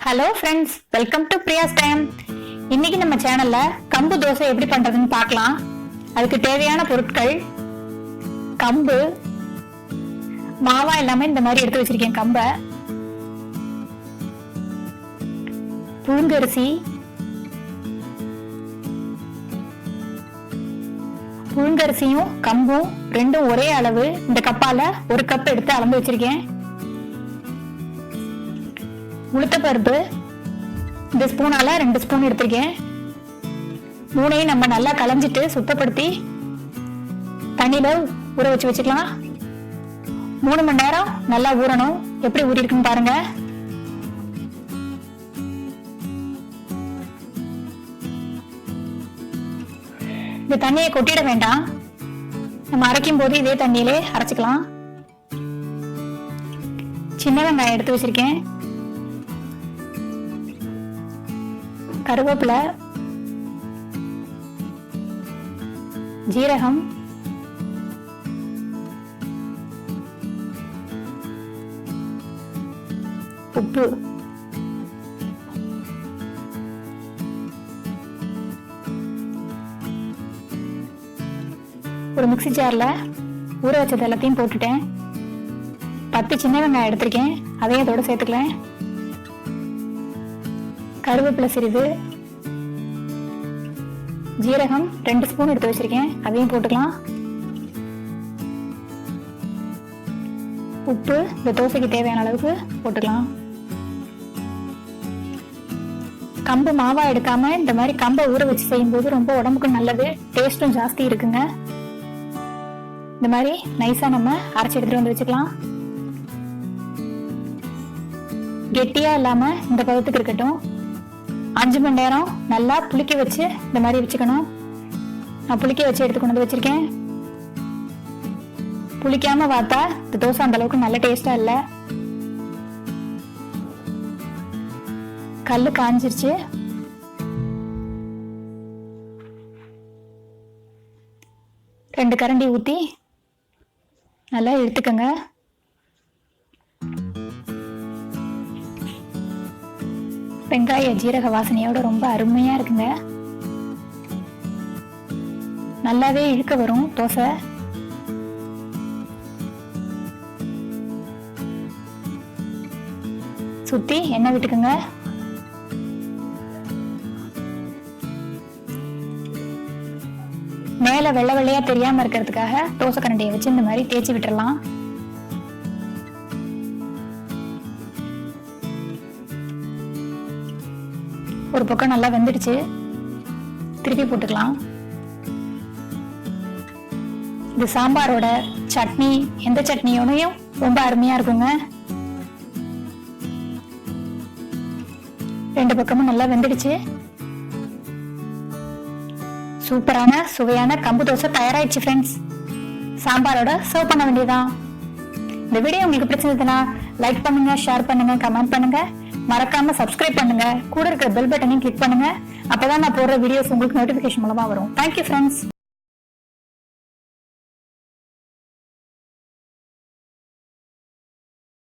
Hello friends, welcome to Priya's time. இன்னைக்கு நம்ம சேனல்ல கம்பு தோசை எப்படி பண்றதுன்னு பார்க்கலாம். அதுக்கு தேவையான பொருட்கள்: கம்பு மாவா எல்லாமே இந்த மாதிரி எடுத்து வச்சிருக்கேன். கம்பை, புழுங்கரிசி, புழுங்கரிசியும் கம்பும் ரெண்டும் ஒரே அளவு. இந்த கப்பால ஒரு கப் எடுத்து அளந்து வச்சிருக்கேன். உளுத்தப்பருப்பு இந்த ஸ்பூனால 2 ஸ்பூன் எடுத்திருக்கேன். மூணையும் நம்ம நல்லா களைஞ்சிட்டு சுத்தப்படுத்தி தண்ணியில ஊற வச்சுக்கலாம். 3 மணி நேரம் நல்லா ஊறணும். எப்படி ஊறி இருக்குன்னு பாருங்க. இந்த தண்ணியை கொட்டிட வேண்டாம். நம்ம அரைக்கும் போது இதே தண்ணியிலே அரைச்சுக்கலாம். சின்ன வெங்காயம் எடுத்து வச்சிருக்கேன். கருவேப்பிலை, ஜீரகம், உப்பு, ஒரு மிக்ஸி ஜார்ல ஊற வச்சது எல்லாத்தையும் போட்டுட்டேன். 10 சின்ன வெங்காயம் எடுத்திருக்கேன், அதையும் அதோட சேர்த்துக்கலாம். கருவேப்பிலை சிறிது, ஜீரகம் 2 ஸ்பூன் எடுத்து வச்சிருக்கேன், அதையும் போட்டுக்கலாம். உப்பு இந்த தோசைக்கு தேவையான அளவுக்கு போட்டுக்கலாம். கம்பு மாவா எடுக்காம இந்த மாதிரி கம்பை ஊற வச்சு செய்யும்போது ரொம்ப உடம்புக்கு நல்லது, டேஸ்டும் ஜாஸ்தி இருக்குங்க. இந்த மாதிரி நைஸா நம்ம அரைச்சி எடுத்துட்டு வந்து வச்சுக்கலாம். கெட்டியா இல்லாம இந்த பதத்துக்கு இருக்கட்டும். 5 மணி நேரம் நல்லா புளிக்க வச்சு இந்த மாதிரி வச்சுக்கணும். நான் புளிக்க வச்சு எடுத்து கொண்டு வந்து வச்சிருக்கேன். புளிக்காம பார்த்தா இந்த தோசை அந்த அளவுக்கு நல்ல டேஸ்டா இல்லை. கல்லு காஞ்சிருச்சு. ரெண்டு கரண்டி ஊத்தி நல்லா எடுத்துக்கங்க. வெங்காய ஜீரக வாசனையோட ரொம்ப அருமையா இருக்குங்க. நல்லாவே இழுக்க வரும் தோசை. சுத்தி எண்ணெய் விட்டுக்குங்க. மேல வெள்ளை வெள்ளையா தெரியாம இருக்கிறதுக்காக தோசை கரண்டியை வச்சு இந்த மாதிரி தேய்ச்சி விட்டுறலாம். ஒரு பக்கம் நல்லா வெந்துடுச்சு, திருப்பி போட்டுக்கலாம். இது சாம்பாரோட, சட்னி, எந்த சட்னியோடையும் ரொம்ப அருமையா இருக்குங்க. 2 பக்கமும் நல்லா வெந்துடுச்சு. சூப்பரான சுவையான கம்பு தோசை தயாராயிடுச்சு ஃப்ரெண்ட்ஸ். சாம்பாரோட சர்வ் பண்ண வேண்டியதான். இந்த வீடியோ உங்களுக்கு பிடிச்சிருந்ததுன்னா லைக் பண்ணுங்க, ஷேர் பண்ணுங்க, கமெண்ட் பண்ணுங்க. மறக்காம சப்ஸ்கிரைப் பண்ணுங்க. கூட இருக்கிற பெல் பட்டனையும் கிளிக் பண்ணுங்க. அப்பதான் நான் போடுற வீடியோஸ் உங்களுக்கு நோட்டிபிகேஷன் மூலமா வரும். Thank you friends.